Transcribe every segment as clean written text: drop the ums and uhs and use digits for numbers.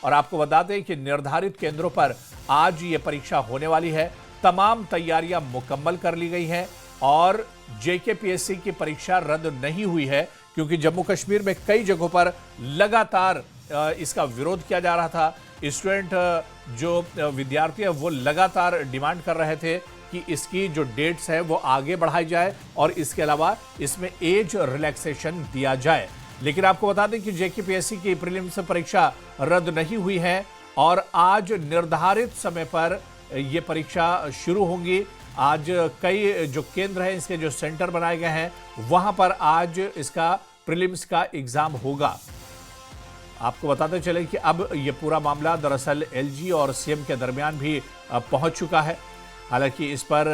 और आपको बता दें कि निर्धारित केंद्रों पर आज ये परीक्षा होने वाली है। तमाम तैयारियां मुकम्मल कर ली गई हैं और जेकेपीएससी की परीक्षा रद्द नहीं हुई है, क्योंकि जम्मू कश्मीर में कई जगहों पर लगातार इसका विरोध किया जा रहा था। स्टूडेंट जो विद्यार्थी है वो लगातार डिमांड कर रहे थे कि इसकी जो डेट्स है वो आगे बढ़ाई जाए और इसके अलावा इसमें एज रिलैक्सेशन दिया जाए। लेकिन आपको बता दें कि जेकेपीएससी की प्रीलिम्स परीक्षा रद्द नहीं हुई है और आज निर्धारित समय पर यह परीक्षा शुरू होगी। आज कई जो केंद्र हैं, इसके जो सेंटर बनाए गए हैं, वहां पर आज इसका प्रीलिम्स का एग्जाम होगा। आपको बताते चले कि अब यह पूरा मामला दरअसल एलजी और सीएम के दरमियान भी पहुंच चुका है। हालांकि इस पर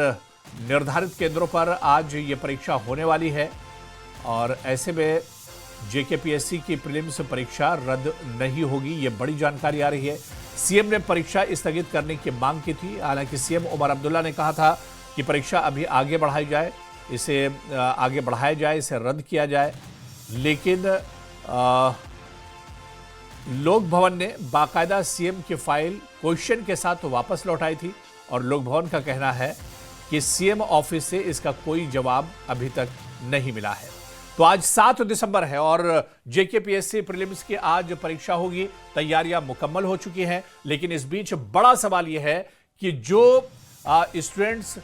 निर्धारित केंद्रों पर आज ये परीक्षा होने वाली है और ऐसे में जेकेपीएससी की प्रीलिम्स परीक्षा रद्द नहीं होगी, ये बड़ी जानकारी आ रही है। सीएम ने परीक्षा स्थगित करने की मांग की थी। हालांकि सीएम उमर अब्दुल्ला ने कहा था कि परीक्षा अभी आगे बढ़ाई जाए, इसे आगे बढ़ाया जाए, इसे रद्द किया जाए। लेकिन लोक भवन ने बाकायदा सीएम की फाइल क्वेश्चन के साथ वापस लौटाई थी और लोक भवन का कहना है कि सीएम ऑफिस से इसका कोई जवाब अभी तक नहीं मिला है। तो आज 7 दिसंबर है और जेकेपीएससी प्रीलिम्स की आज परीक्षा होगी। तैयारियां मुकम्मल हो चुकी हैं, लेकिन इस बीच बड़ा सवाल यह है कि जो स्टूडेंट्स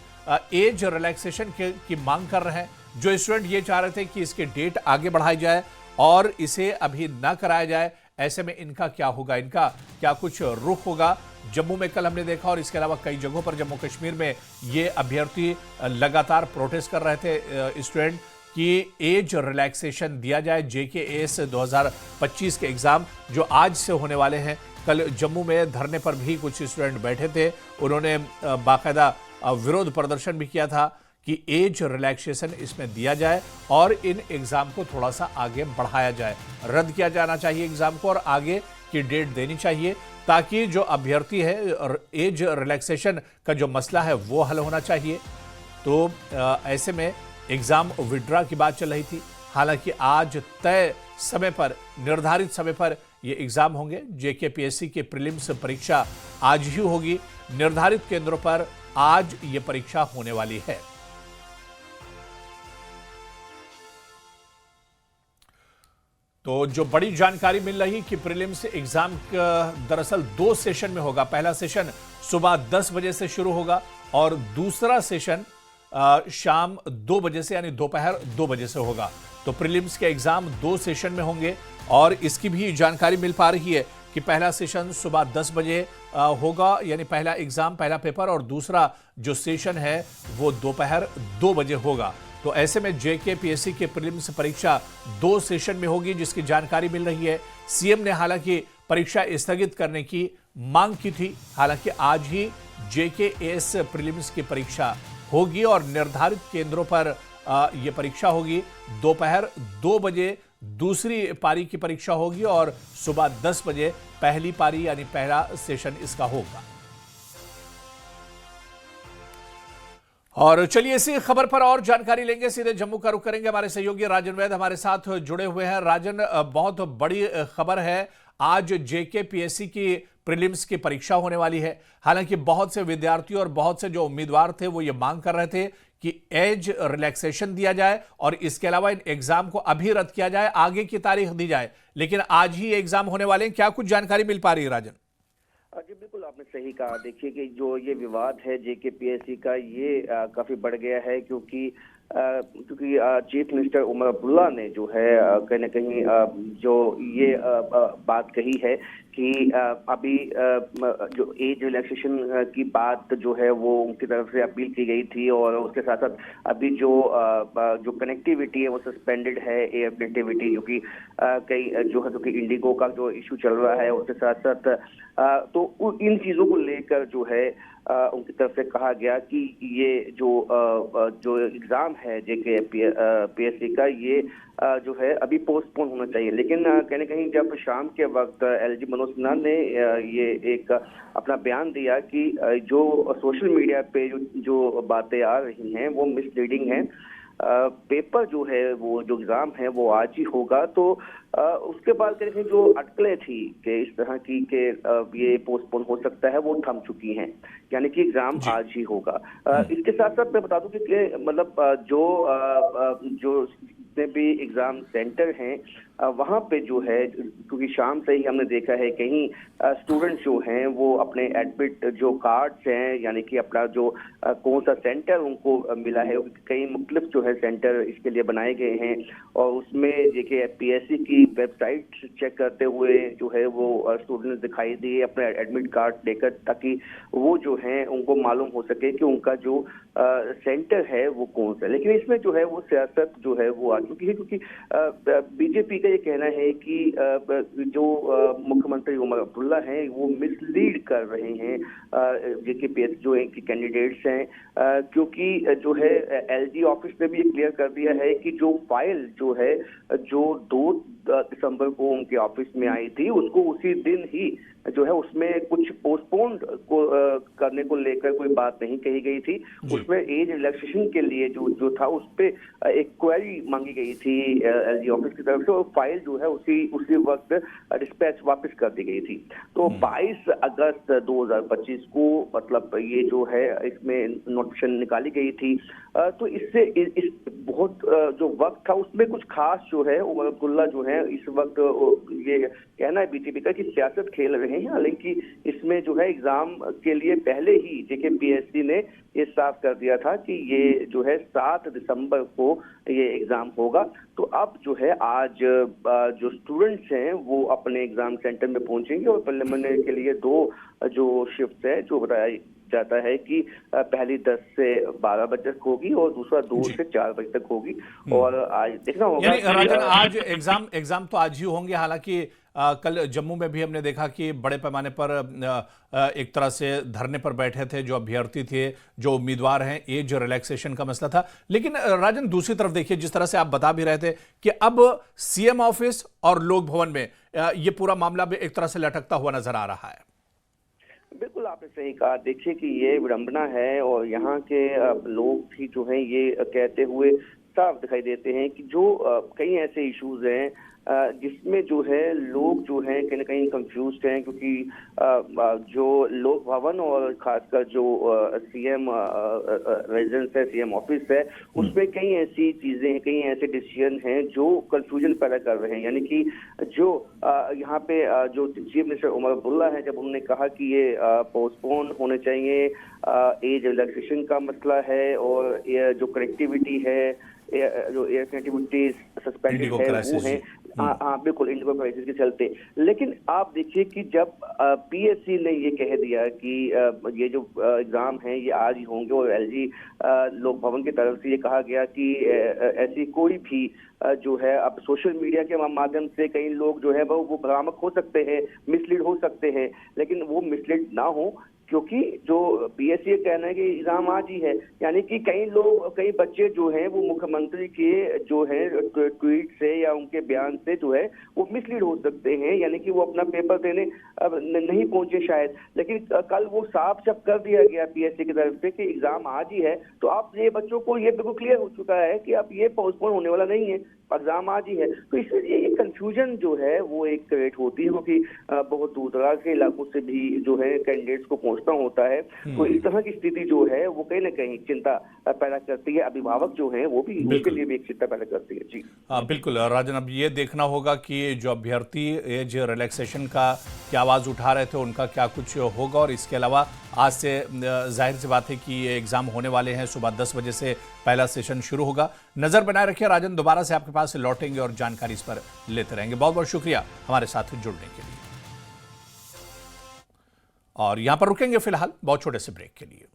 एज रिलैक्सेशन की मांग कर रहे हैं, जो स्टूडेंट ये चाह रहे थे कि इसके डेट आगे बढ़ाई जाए और इसे अभी ना कराया जाए, ऐसे में इनका क्या होगा, इनका क्या कुछ रुख होगा। जम्मू में कल हमने देखा और इसके अलावा कई जगहों पर जम्मू कश्मीर में ये अभ्यर्थी लगातार प्रोटेस्ट कर रहे थे स्टूडेंट कि एज रिलैक्सेशन दिया जाए। जेकेएस 2025 के एग्जाम जो आज से होने वाले हैं, कल जम्मू में धरने पर भी कुछ स्टूडेंट बैठे थे। उन्होंने बाकायदा विरोध प्रदर्शन भी किया था कि एज रिलैक्सेशन इसमें दिया जाए और इन एग्जाम को थोड़ा सा आगे बढ़ाया जाए, रद्द किया जाना चाहिए एग्जाम को और आगे की डेट देनी चाहिए, ताकि जो अभ्यर्थी है एज रिलैक्सेशन का जो मसला है वो हल होना चाहिए। तो ऐसे में एग्जाम विड्रॉ की बात चल रही थी। हालांकि आज तय समय पर, निर्धारित समय पर ये एग्जाम होंगे। जेकेपीएससी की प्रीलिम्स परीक्षा आज ही होगी। निर्धारित केंद्रों पर आज ये परीक्षा होने वाली है। तो जो बड़ी जानकारी मिल रही कि प्रीलिम्स एग्जाम दरअसल 2 सेशन में होगा। पहला सेशन सुबह 10 बजे से शुरू होगा और दूसरा सेशन शाम 2 बजे से यानी दोपहर 2 बजे से होगा। तो प्रीलिम्स के एग्जाम 2 सेशन में होंगे और इसकी भी जानकारी मिल पा रही है कि पहला सेशन सुबह 10 बजे होगा, यानी पहला एग्जाम, पहला पेपर, और दूसरा जो सेशन है वो दोपहर 2 बजे होगा। तो ऐसे में जेकेपीएससी के प्रीलिम्स परीक्षा 2 सेशन में होगी, जिसकी जानकारी मिल रही है। सीएम ने हालांकि परीक्षा स्थगित करने की मांग की थी। हालांकि आज ही जेकेएस प्रीलिम्स की परीक्षा होगी और निर्धारित केंद्रों पर यह परीक्षा होगी। दोपहर 2 बजे दूसरी पारी की परीक्षा होगी और सुबह 10 बजे पहली पारी यानी पहला सेशन इसका होगा। और चलिए इसी खबर पर और जानकारी लेंगे, सीधे जम्मू का रुख करेंगे। हमारे सहयोगी राजन वैद हमारे साथ जुड़े हुए हैं। राजन, बहुत बड़ी खबर है, आज जेकेपीएससी की प्रीलिम्स की परीक्षा होने वाली है। हालांकि बहुत से विद्यार्थी और बहुत से जो उम्मीदवार थे वो ये मांग कर रहे थे कि एज रिलैक्सेशन दिया जाए और इसके अलावा इन एग्जाम को अभी रद्द किया जाए, आगे की तारीख दी जाए। लेकिन आज ही एग्जाम होने वाले हैं, क्या कुछ जानकारी मिल पा रही है राजन? जी बिल्कुल, आपने सही कहा। देखिए कि जो ये विवाद है जेकेपीएससी का, ये काफी बढ़ गया है क्योंकि चीफ मिनिस्टर उमर अब्दुल्ला ने जो है कहीं ना कहीं जो ये बात कही है कि अभी जो एज रिलैक्सेशन की बात जो है वो उनकी तरफ से अपील की गई थी और उसके साथ साथ अभी जो कनेक्टिविटी है वो सस्पेंडेड है, एयर कनेक्टिविटी, जो कि कई इंडिगो का जो इशू चल रहा है, उसके साथ साथ तो इन चीजों को लेकर जो है उनकी तरफ से कहा गया कि ये जो एग्जाम है जेकेपीएससी का, ये जो है अभी पोस्टपोन होना चाहिए। लेकिन कहीं ना कहीं जब शाम के वक्त एलजी मनोज सिन्हा ने ये एक अपना बयान दिया कि जो सोशल मीडिया पे जो बातें आ रही हैं वो मिसलीडिंग हैं, पेपर जो है वो जो एग्जाम है वो आज ही होगा। तो उसके बाद कहीं ना कहीं जो अटकलें थी कि इस तरह की कि ये पोस्टपोन हो सकता है, वो थम चुकी हैं, यानी कि एग्जाम जी। आज ही होगा। इसके साथ साथ मैं बता दूं कि मतलब जो जितने भी एग्जाम सेंटर हैं वहाँ पे जो है, क्योंकि शाम से ही हमने देखा है कहीं स्टूडेंट्स जो हैं वो अपने एडमिट जो कार्ड्स हैं, यानी कि अपना जो कौन सा सेंटर उनको मिला है, कई मुख्तलिफ जो है सेंटर इसके लिए बनाए गए हैं। और उसमें देखिए पीएससी की वेबसाइट चेक करते हुए जो है वो स्टूडेंट्स दिखाई दिए अपने एडमिट कार्ड लेकर, ताकि वो जो है उनको मालूम हो सके कि उनका जो सेंटर है वो कौन सा है। लेकिन इसमें जो है वो सियासत जो है वो आ चुकी है, क्योंकि बीजेपी का ये कहना है कि जो मुख्यमंत्री उमर अब्दुल्ला हैं वो मिसलीड कर रहे हैं जेकेपीएस जो इनके कैंडिडेट्स हैं, क्योंकि जो है एलजी ऑफिस ने भी ये क्लियर कर दिया है कि जो फाइल जो है जो 2 दिसंबर को उनके ऑफिस में आई थी, उसको उसी दिन ही जो है उसमें कुछ पोस्टपोन को करने को लेकर कोई बात नहीं कही गई थी। उसमें एज रिलैक्सेशन के लिए जो था उस पे एक क्वेरी मांगी गई थी एलजी ऑफिस की तरफ से, और फाइल जो है उसी वक्त डिस्पैच वापस कर दी गई थी। तो 22 अगस्त 2025 को मतलब ये जो है इसमें नोटिफिकेशन निकाली गई थी। तो इससे इस बहुत जो वक्त था उसमें कुछ खास जो है उमर अब्दुल्ला जो है इस वक्त ये कहना है बीजेपी का कि सियासत खेल रहे हैं। हालांकि इसमें जो है एग्जाम के लिए पहले ही जेकेपीएससी ने ये साफ कर दिया था कि ये जो है 7 दिसंबर को ये एग्जाम होगा। तो अब जो है आज जो स्टूडेंट्स हैं वो अपने एग्जाम सेंटर में पहुंचेंगे और प्रिलिमिनरी के लिए 2 जो शिफ्ट है जो बताया जाता है कि पहली 10 से 12 बजे तक होगी और दूसरा 2 से 4 बजे तक होगी। और आज देखना होगा यानी राजन आज एग्जाम तो आज ही होंगे। हालांकि कल जम्मू में भी हमने देखा कि बड़े पैमाने पर एक तरह से धरने पर बैठे थे जो अभ्यर्थी थे, जो उम्मीदवार हैं, एज रिलैक्सेशन का मसला था। लेकिन राजन दूसरी तरफ देखिए, जिस तरह से आप बता भी रहे थे कि अब सीएम ऑफिस और लोक भवन में ये पूरा मामला भी एक तरह से लटकता हुआ नजर आ रहा है। बिल्कुल आपने सही कहा। देखिए कि ये विडंबना है और यहाँ के लोग भी जो हैं ये कहते हुए साफ दिखाई देते हैं कि जो कई ऐसे इश्यूज हैं जिसमें जो है लोग जो हैं कहीं ना कहीं कंफ्यूज्ड हैं, क्योंकि जो लोक भवन और खासकर जो सीएम रेजिडेंस है, सीएम ऑफिस है, उसमें कई ऐसी चीजें हैं, कई ऐसे डिसीजन हैं जो कंफ्यूजन पैदा कर रहे हैं। यानी कि जो यहाँ पे जो चीफ मिनिस्टर उमर अब्दुल्ला है, जब उन्होंने कहा कि ये पोस्टपोन होने चाहिए, एज रिलैक्सेशन का मसला है और ये जो कनेक्टिविटी है, जो एयर कनेक्टिविटी सस्पेंडेड है वो है। हाँ बिल्कुल, इंडिगो क्राइसिस के चलते। लेकिन आप देखिए कि जब पीएससी ने ये कह दिया कि ये जो एग्जाम है ये आज ही होंगे और एलजी लोक भवन की तरफ से ये कहा गया कि ऐसी कोई भी जो है अब सोशल मीडिया के माध्यम से कई लोग जो है वो भ्रामक हो सकते हैं, मिसलीड हो सकते हैं, लेकिन वो मिसलीड ना हो, क्योंकि जो पीएससी कहना है कि एग्जाम आज ही है। यानी कि कई बच्चे जो हैं वो मुख्यमंत्री के जो है ट्वीट से या उनके बयान से जो है वो मिसलीड हो सकते हैं, यानी कि वो अपना पेपर देने अब नहीं पहुंचे शायद। लेकिन कल वो साफ साफ कर दिया गया पीएससी की तरफ से कि एग्जाम आज ही है। तो आप ये बच्चों को ये बिल्कुल क्लियर हो चुका है कि अब ये पोस्टपोन होने वाला नहीं है, एग्जाम आज ही है। तो इसलिए ये कंफ्यूजन जो है वो एक क्रिएट होती है, क्योंकि बहुत दूर दराज के इलाकों से भी जो है कैंडिडेट्स को पहुंचना होता है। तो इस तरह की स्थिति जो है वो कहीं ना कहीं चिंता पैदा करती है। अभिभावक जो है वो भी उसके लिए भी एक चिंता पैदा करती है। जी हाँ बिल्कुल राजन, अब ये देखना होगा कि जो अभ्यर्थी एज रिलैक्सेशन का क्या आवाज उठा रहे थे उनका क्या कुछ होगा। और इसके अलावा आज से जाहिर सी बात है कि ये एग्जाम होने वाले हैं, सुबह 10 बजे से पहला सेशन शुरू होगा। नजर बनाए रखिए राजन, दोबारा से आपके पास लौटेंगे और जानकारी इस पर लेते रहेंगे। बहुत बहुत शुक्रिया हमारे साथ जुड़ने के लिए। और यहां पर रुकेंगे फिलहाल बहुत छोटे से ब्रेक के लिए।